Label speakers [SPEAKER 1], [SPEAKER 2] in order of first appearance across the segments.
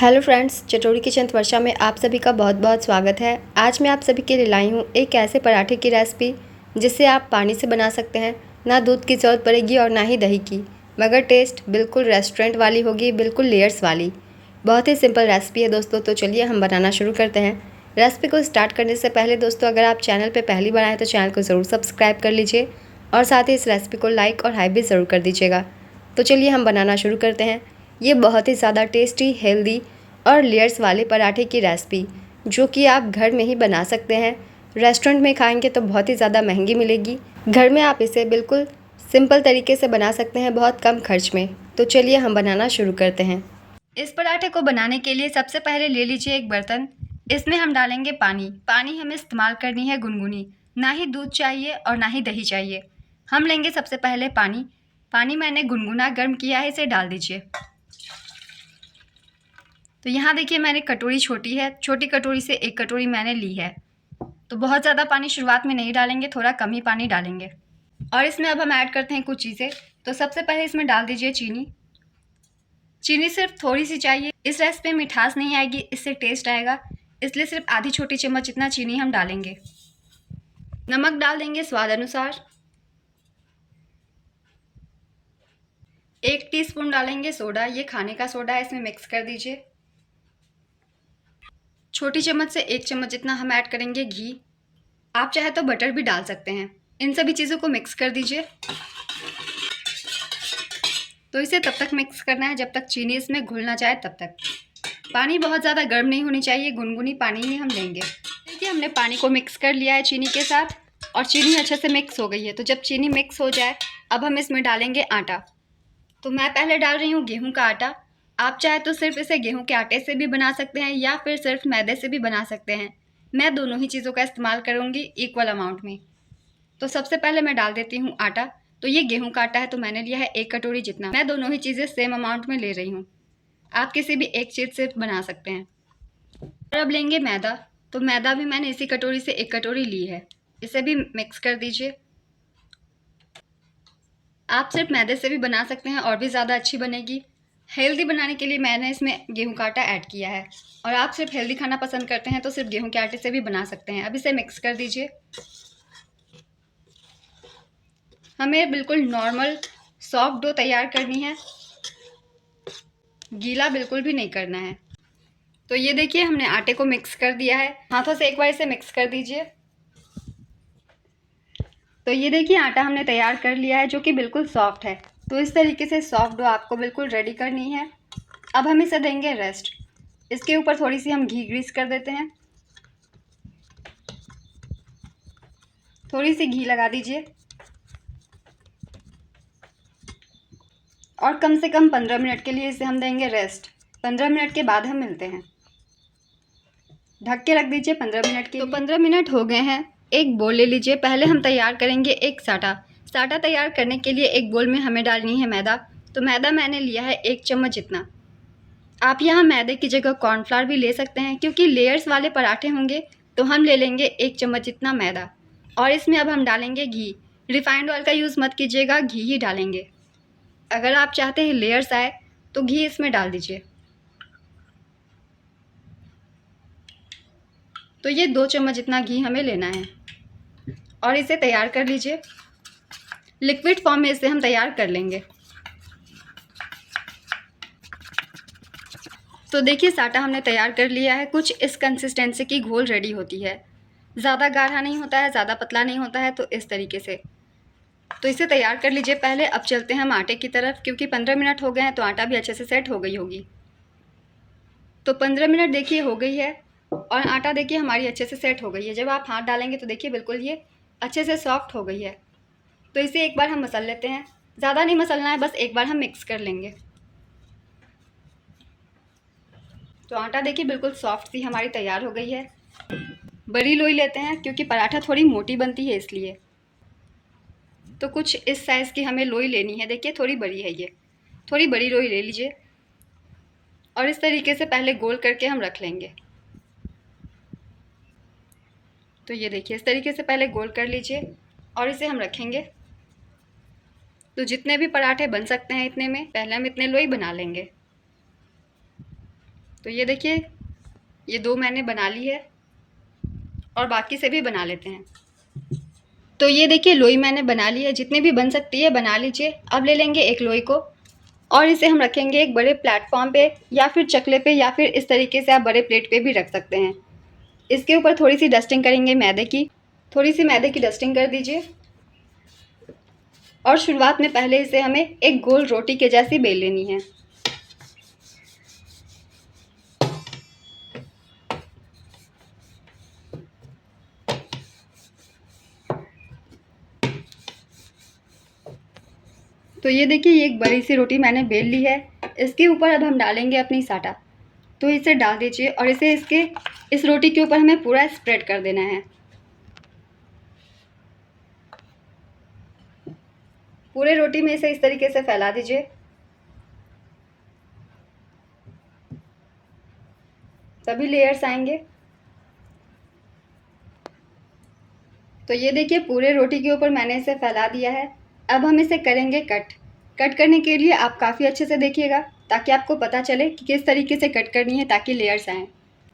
[SPEAKER 1] Hello friends, चटोरी kitchen वर्षा में आप सभी का बहुत बहुत स्वागत है। आज मैं आप सभी के लिए लाई हूँ एक ऐसे पराठे की रेसिपी जिसे आप पानी से बना सकते हैं। ना दूध की ज़रूरत पड़ेगी और ना ही दही की, मगर टेस्ट बिल्कुल रेस्टोरेंट वाली होगी, बिल्कुल लेयर्स वाली। बहुत ही सिंपल रेसिपी है दोस्तों। तो चलिए हम बनाना शुरू करते हैं। रेसिपी को स्टार्ट करने से पहले दोस्तों, अगर आप चैनल पर पहली बार आए तो चैनल को ज़रूर सब्सक्राइब कर लीजिए और साथ ही इस रेसिपी को लाइक और हाइप भी ज़रूर कर दीजिएगा। तो चलिए हम बनाना शुरू करते हैं। ये बहुत ही ज़्यादा टेस्टी, हेल्दी और लेयर्स वाले पराठे की रेसिपी जो कि आप घर में ही बना सकते हैं। रेस्टोरेंट में खाएंगे तो बहुत ही ज़्यादा महंगी मिलेगी। घर में आप इसे बिल्कुल सिंपल तरीके से बना सकते हैं, बहुत कम खर्च में। तो चलिए हम बनाना शुरू करते हैं। इस पराठे को बनाने के लिए सबसे पहले ले लीजिए एक बर्तन। इसमें हम डालेंगे पानी। पानी हमें इस्तेमाल करनी है गुनगुनी, ना ही दूध चाहिए और ना ही दही चाहिए। हम लेंगे सबसे पहले पानी। पानी मैंने गुनगुना गर्म किया है, इसे डाल दीजिए। तो यहाँ देखिए मैंने कटोरी छोटी है, छोटी कटोरी से एक कटोरी मैंने ली है। तो बहुत ज़्यादा पानी शुरुआत में नहीं डालेंगे, थोड़ा कम ही पानी डालेंगे। और इसमें अब हम ऐड करते हैं कुछ चीज़ें। तो सबसे पहले इसमें डाल दीजिए चीनी। चीनी सिर्फ थोड़ी सी चाहिए, इस रेसिपी में मिठास नहीं आएगी, इससे टेस्ट आएगा, इसलिए सिर्फ आधी छोटी चम्मच इतना चीनी हम डालेंगे। नमक डाल देंगे स्वाद अनुसार। 1 टीस्पून डालेंगे सोडा, ये खाने का सोडा है, इसमें मिक्स कर दीजिए। छोटी चम्मच से 1 चम्मच जितना हम ऐड करेंगे घी। आप चाहे तो बटर भी डाल सकते हैं। इन सभी चीज़ों को मिक्स कर दीजिए। तो इसे तब तक मिक्स करना है जब तक चीनी इसमें घुल ना जाए, तब तक। पानी बहुत ज़्यादा गर्म नहीं होनी चाहिए, गुनगुनी पानी ही हम लेंगे। देखिए हमने पानी को मिक्स कर लिया है चीनी के साथ और चीनी अच्छे से मिक्स हो गई है। तो जब चीनी मिक्स हो जाए, अब हम इसमें डालेंगे आटा। तो मैं पहले डाल रही हूँ गेहूँ का आटा। आप चाहे तो सिर्फ इसे गेहूं के आटे से भी बना सकते हैं या फिर सिर्फ मैदे से भी बना सकते हैं। मैं दोनों ही चीज़ों का इस्तेमाल करूँगी इक्वल अमाउंट में। तो सबसे पहले मैं डाल देती हूँ आटा। तो ये गेहूं का आटा है, तो मैंने लिया है 1 कटोरी जितना। मैं दोनों ही चीज़ें सेम अमाउंट में ले रही हूँ। आप किसी भी एक चीज़ से बना सकते हैं। और अब लेंगे मैदा। तो मैदा भी मैंने इसी कटोरी से 1 कटोरी ली है, इसे भी मिक्स कर दीजिए। आप सिर्फ मैदे से भी बना सकते हैं और भी ज़्यादा अच्छी बनेगी। हेल्दी बनाने के लिए मैंने इसमें गेहूं का आटा ऐड किया है, और आप सिर्फ हेल्दी खाना पसंद करते हैं तो सिर्फ गेहूं के आटे से भी बना सकते हैं। अब इसे मिक्स कर दीजिए। हमें बिल्कुल नॉर्मल सॉफ्ट डो तैयार करनी है, गीला बिल्कुल भी नहीं करना है। तो ये देखिए हमने आटे को मिक्स कर दिया है। हाथों से एक बार इसे मिक्स कर दीजिए। तो ये देखिए आटा हमने तैयार कर लिया है, जो कि बिल्कुल सॉफ्ट है। तो इस तरीके से सॉफ्ट डो आपको बिल्कुल रेडी करनी है। अब हम इसे देंगे रेस्ट। इसके ऊपर थोड़ी सी हम घी ग्रीस कर देते हैं। थोड़ी सी घी लगा दीजिए और कम से कम 15 मिनट के लिए इसे हम देंगे रेस्ट। 15 मिनट के बाद हम मिलते हैं। ढक के रख दीजिए 15 मिनट के। तो 15 मिनट हो गए हैं। एक बोल ले लीजिए। पहले हम तैयार करेंगे एक साटा। साटा तैयार करने के लिए एक बोल में हमें डालनी है मैदा। तो मैदा मैंने लिया है 1 चम्मच जितना। आप यहाँ मैदे की जगह कॉर्नफ्लावर भी ले सकते हैं, क्योंकि लेयर्स वाले पराठे होंगे। तो हम ले लेंगे 1 चम्मच जितना मैदा। और इसमें अब हम डालेंगे घी। रिफाइंड ऑयल का यूज़ मत कीजिएगा, घी ही डालेंगे। अगर आप चाहते हैं लेयर्स आए तो घी इसमें डाल दीजिए। तो ये 2 चम्मच जितना घी हमें लेना है और इसे तैयार कर लीजिए। लिक्विड फॉर्म में इसे हम तैयार कर लेंगे। तो देखिए साटा हमने तैयार कर लिया है। कुछ इस कंसिस्टेंसी की घोल रेडी होती है। ज़्यादा गाढ़ा नहीं होता है, ज़्यादा पतला नहीं होता है। तो इस तरीके से तो इसे तैयार कर लीजिए पहले। अब चलते हैं हम आटे की तरफ, क्योंकि 15 मिनट हो गए हैं तो आटा भी अच्छे से सेट हो गई होगी। तो 15 मिनट देखिए हो गई है और आटा देखिए हमारी अच्छे से सेट हो गई है। जब आप हाथ डालेंगे तो देखिए बिल्कुल ये अच्छे से सॉफ्ट हो गई है। तो इसे एक बार हम मसल लेते हैं। ज़्यादा नहीं मसलना है, बस एक बार हम मिक्स कर लेंगे। तो आटा देखिए बिल्कुल सॉफ्ट सी हमारी तैयार हो गई है। बड़ी लोई लेते हैं, क्योंकि पराठा थोड़ी मोटी बनती है इसलिए। तो कुछ इस साइज़ की हमें लोई लेनी है। देखिए थोड़ी बड़ी है ये, थोड़ी बड़ी लोई ले लीजिए। और इस तरीके से पहले गोल करके हम रख लेंगे। तो ये देखिए इस तरीके से पहले गोल कर लीजिए और इसे हम रखेंगे। तो जितने भी पराठे बन सकते हैं इतने में, पहले हम इतने लोई बना लेंगे। तो ये देखिए, ये 2 मैंने बना ली है और बाकी से भी बना लेते हैं। तो ये देखिए लोई मैंने बना ली है, जितनी भी बन सकती है बना लीजिए। अब ले लेंगे एक लोई को और इसे हम रखेंगे एक बड़े प्लेटफॉर्म पे या फिर चकले पे, या फिर इस तरीके से आप बड़े प्लेट पे भी रख सकते हैं। इसके ऊपर थोड़ी सी डस्टिंग करेंगे मैदे की, थोड़ी सी मैदे की डस्टिंग कर दीजिए। और शुरुआत में पहले इसे हमें एक गोल रोटी के जैसी बेल लेनी है। तो ये देखिए, ये एक बड़ी सी रोटी मैंने बेल ली है। इसके ऊपर अब हम डालेंगे अपनी साटा। तो इसे डाल दीजिए और इसे इस रोटी के ऊपर हमें पूरा स्प्रेड कर देना है। पूरे रोटी में इसे इस तरीके से फैला दीजिए। सभी लेयर्स आएंगे। तो ये देखिए, पूरे रोटी के ऊपर मैंने इसे फैला दिया है। अब हम इसे करेंगे कट। कट करने के लिए आप काफ़ी अच्छे से देखिएगा, ताकि आपको पता चले कि किस तरीके से कट करनी है, ताकि लेयर्स आएँ।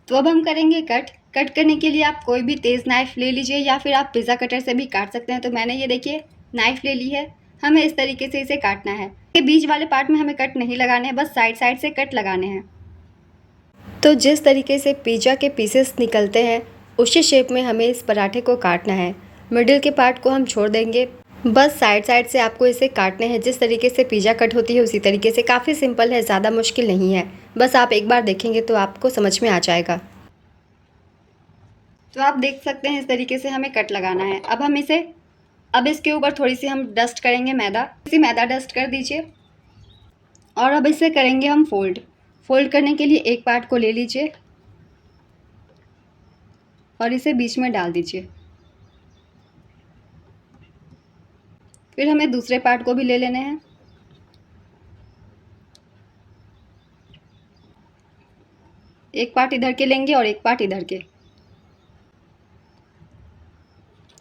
[SPEAKER 1] तो अब हम करेंगे कट। कट करने के लिए आप कोई भी तेज़ नाइफ़ ले लीजिए, या फिर आप पिज़्ज़ा कटर से भी काट सकते हैं। तो मैंने ये देखिए नाइफ़ ले ली है। हमें इस तरीके से इसे काटना है। ये बीच वाले पार्ट में हमें कट नहीं लगाने हैं, बस साइड साइड से कट लगाने हैं। तो जिस तरीके से पिज़्ज़ा के पीसेस निकलते हैं, उसी शेप में हमें इस पराठे को काटना है। मिडिल के पार्ट को हम छोड़ देंगे, बस साइड साइड से आपको इसे काटने हैं। जिस तरीके से पिज़्ज़ा कट होती है उसी तरीके से। काफ़ी सिंपल है, ज़्यादा मुश्किल नहीं है। बस आप एक बार देखेंगे तो आपको समझ में आ जाएगा। तो आप देख सकते हैं इस तरीके से हमें कट लगाना है। अब इसके ऊपर थोड़ी सी हम डस्ट करेंगे मैदा। इसी मैदा डस्ट कर दीजिए और अब इसे करेंगे हम फोल्ड। फोल्ड करने के लिए एक पार्ट को ले लीजिए और इसे बीच में डाल दीजिए। फिर हमें दूसरे पार्ट को भी ले लेने हैं। एक पार्ट इधर के लेंगे और एक पार्ट इधर के।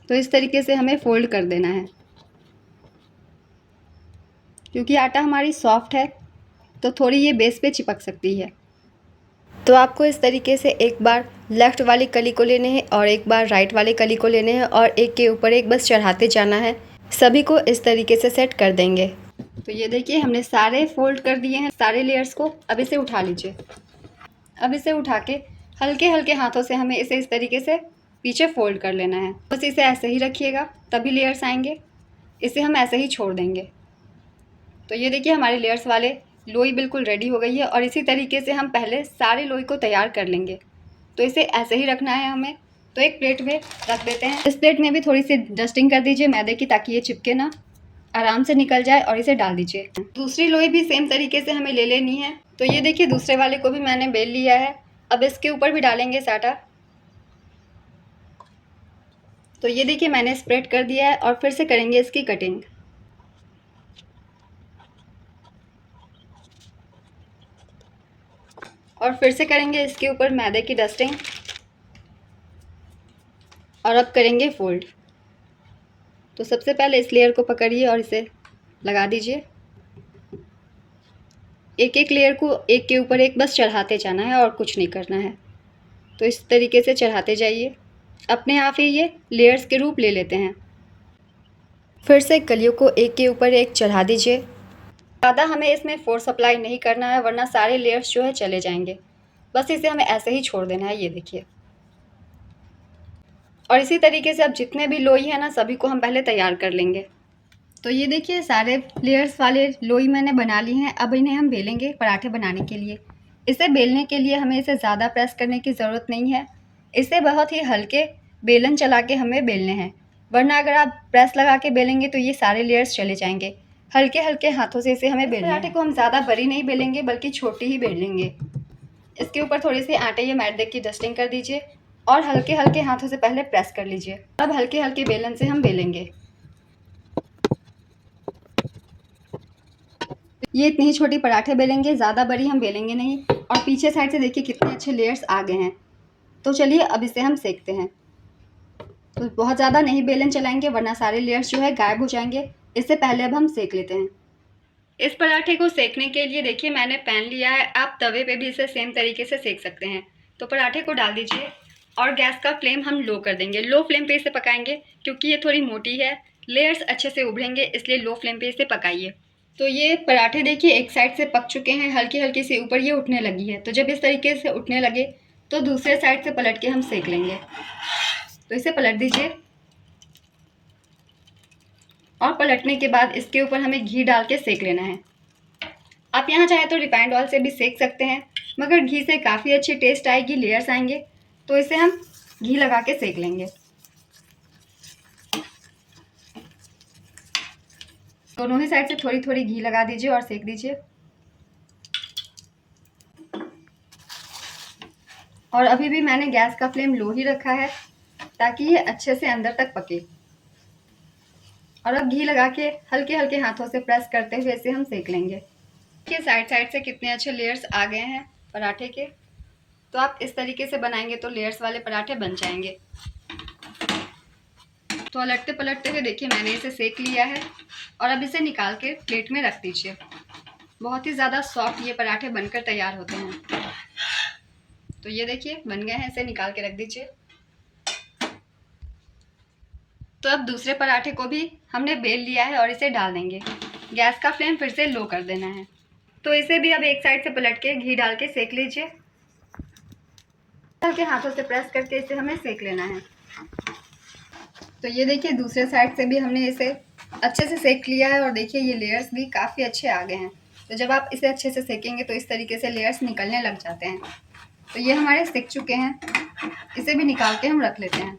[SPEAKER 1] तो इस तरीके से हमें फोल्ड कर देना है। क्योंकि आटा हमारी सॉफ्ट है तो थोड़ी ये बेस पे चिपक सकती है। तो आपको इस तरीके से एक बार लेफ़्ट वाली कली को लेने हैं और एक बार राइट वाली कली को लेने हैं और एक के ऊपर एक बस चढ़ाते जाना है। सभी को इस तरीके से सेट कर देंगे। तो ये देखिए, हमने सारे फोल्ड कर दिए हैं, सारे लेयर्स को। अब इसे उठा लीजिए। अब इसे उठा के हल्के हल्के हाथों से हमें इसे इस तरीके से पीछे फोल्ड कर लेना है। बस इसे ऐसे ही रखिएगा, तभी लेयर्स आएंगे। इसे हम ऐसे ही छोड़ देंगे। तो ये देखिए, हमारे लेयर्स वाले लोई बिल्कुल रेडी हो गई है और इसी तरीके से हम पहले सारे लोई को तैयार कर लेंगे। तो इसे ऐसे ही रखना है हमें। तो एक प्लेट में रख देते हैं। इस प्लेट में भी थोड़ी सी डस्टिंग कर दीजिए मैदे की, ताकि ये चिपके ना, आराम से निकल जाए। और इसे डाल दीजिए। दूसरी लोई भी सेम तरीके से हमें ले लेनी है। तो ये देखिए, दूसरे वाले को भी मैंने बेल लिया है। अब इसके ऊपर भी डालेंगे साटा। तो ये देखिए, मैंने स्प्रेड कर दिया है और फिर से करेंगे इसकी कटिंग। और फिर से करेंगे इसके ऊपर मैदे की डस्टिंग और अब करेंगे फोल्ड। तो सबसे पहले इस लेयर को पकड़िए और इसे लगा दीजिए। एक एक लेयर को एक के ऊपर एक बस चढ़ाते जाना है और कुछ नहीं करना है। तो इस तरीके से चढ़ाते जाइए, अपने आप ही ये लेयर्स के रूप ले लेते हैं। फिर से कलियों को एक के ऊपर एक चढ़ा दीजिए। ज़्यादा हमें इसमें फोर्स अप्लाई नहीं करना है, वरना सारे लेयर्स जो है चले जाएंगे। बस इसे हमें ऐसे ही छोड़ देना है। ये देखिए, और इसी तरीके से अब जितने भी लोई है ना, सभी को हम पहले तैयार कर लेंगे। तो ये देखिए, सारे लेयर्स वाले लोई मैंने बना ली हैं। अब इन्हें हम बेलेंगे पराठे बनाने के लिए। इसे बेलने के लिए हमें इसे ज़्यादा प्रेस करने की ज़रूरत नहीं है। इसे बहुत ही हल्के बेलन चला के हमें बेलने हैं, वरना अगर आप प्रेस लगा के बेलेंगे तो ये सारे लेयर्स चले जाएंगे। हल्के हल्के हाथों से इसे हमें बेलना है। पराठे को हम ज़्यादा बड़ी नहीं बेलेंगे, बल्कि छोटी ही बेलेंगे। इसके ऊपर थोड़ी सी आटे या मैदे की डस्टिंग कर दीजिए और हल्के हल्के हाथों से पहले प्रेस कर लीजिए। अब हल्के हल्के बेलन से हम बेलेंगे। ये इतनी ही छोटी पराठे बेलेंगे, ज़्यादा बड़ी हम बेलेंगे नहीं। और पीछे साइड से देखिए कितने अच्छे लेयर्स आ गए हैं। तो चलिए अब इसे हम सेकते हैं। तो बहुत ज़्यादा नहीं बेलन चलाएंगे, वरना सारे लेयर्स जो है गायब हो जाएंगे। इससे पहले अब हम सेक लेते हैं। इस पराठे को सेकने के लिए देखिए मैंने पैन लिया है, आप तवे पे भी इसे सेम तरीके से सेक सकते हैं। तो पराठे को डाल दीजिए और गैस का फ्लेम हम लो कर देंगे। लो फ्लेम पे इसे पकाएंगे क्योंकि ये थोड़ी मोटी है, लेयर्स अच्छे से उभरेंगे, इसलिए लो फ्लेम पे इसे पकाइए। तो ये पराठे देखिए एक साइड से पक चुके हैं, हल्की हल्की से ऊपर ये उठने लगी है। तो जब इस तरीके से उठने लगे तो दूसरे साइड से पलट के हम सेक लेंगे। तो इसे पलट दीजिए और पलटने के बाद इसके ऊपर हमें घी डाल के सेक लेना है। आप यहाँ चाहे तो रिफाइंड ऑयल से भी सेक सकते हैं, मगर घी से काफ़ी अच्छी टेस्ट आएगी, लेयर्स आएंगे। तो इसे हम घी लगा के सेक लेंगे। दोनों ही साइड से थोड़ी थोड़ी घी लगा दीजिए और सेक दीजिए। और अभी भी मैंने गैस का फ्लेम लो ही रखा है ताकि ये अच्छे से अंदर तक पके। और अब घी लगा के हल्के हल्के हाथों से प्रेस करते हुए इसे हम सेक लेंगे। देखिए साइड साइड से कितने अच्छे लेयर्स आ गए हैं पराठे के। तो आप इस तरीके से बनाएंगे तो लेयर्स वाले पराठे बन जाएंगे। तो पलटते पलटते हुए देखिए मैंने इसे सेक लिया है और अब इसे निकाल के प्लेट में रख दीजिए। बहुत ही ज़्यादा सॉफ्ट ये पराठे बनकर तैयार होते हैं। तो ये देखिए बन गए हैं, इसे निकाल के रख दीजिए। तो अब दूसरे पराठे को भी हमने बेल लिया है और इसे डाल देंगे। गैस का फ्लेम फिर से लो कर देना है। तो इसे भी अब एक साइड से पलट के घी डाल के सेक लीजिए। हल्के हाथों से प्रेस करके इसे हमें सेक लेना है। तो ये देखिए दूसरे साइड से भी हमने इसे अच्छे से सेक लिया है और देखिए ये लेयर्स भी काफ़ी अच्छे आ गए हैं। तो जब आप इसे अच्छे से सेकेंगे तो इस तरीके से लेयर्स निकलने लग जाते हैं। तो ये हमारे सिक चुके हैं, इसे भी निकाल के हम रख लेते हैं।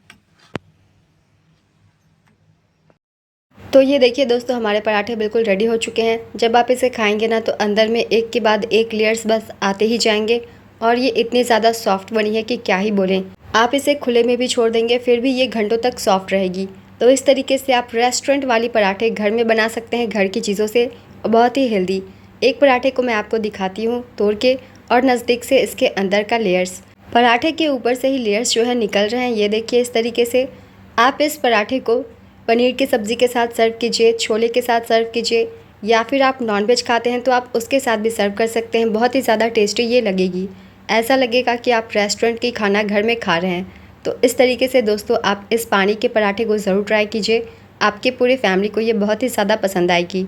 [SPEAKER 1] तो ये देखिए दोस्तों हमारे पराठे बिल्कुल रेडी हो चुके हैं। जब आप इसे खाएंगे ना तो अंदर में एक के बाद एक लेयर्स बस आते ही जाएंगे और ये इतनी ज़्यादा सॉफ्ट बनी है कि क्या ही बोलें। आप इसे खुले में भी छोड़ देंगे फिर भी ये घंटों तक सॉफ्ट रहेगी। तो इस तरीके से आप रेस्टोरेंट वाली पराठे घर में बना सकते हैं घर की चीज़ों से, बहुत ही हेल्दी। एक पराठे को मैं आपको दिखाती हूँ तोड़ के और नज़दीक से इसके अंदर का लेयर्स। पराठे के ऊपर से ही लेयर्स जो है निकल रहे हैं, ये देखिए इस तरीके से। आप इस पराठे को पनीर की सब्ज़ी के साथ सर्व कीजिए, छोले के साथ सर्व कीजिए, या फिर आप नॉनवेज खाते हैं तो आप उसके साथ भी सर्व कर सकते हैं। बहुत ही ज़्यादा टेस्टी ये लगेगी, ऐसा लगेगा कि आप रेस्टोरेंट की खाना घर में खा रहे हैं। तो इस तरीके से दोस्तों आप इस पानी के पराठे को ज़रूर ट्राई कीजिए, आपके पूरी फैमिली को ये बहुत ही ज़्यादा पसंद आएगी।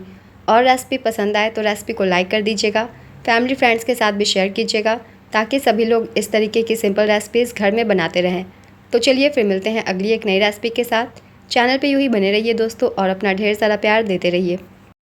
[SPEAKER 1] और रेसिपी पसंद आए तो रेसिपी को लाइक कर दीजिएगा, फैमिली फ्रेंड्स के साथ भी शेयर कीजिएगा ताकि सभी लोग इस तरीके की सिंपल रेसिपीज़ घर में बनाते रहें। तो चलिए फिर मिलते हैं अगली एक नई रेसिपी के साथ। चैनल पे यूँ ही बने रहिए दोस्तों और अपना ढेर सारा प्यार देते रहिए।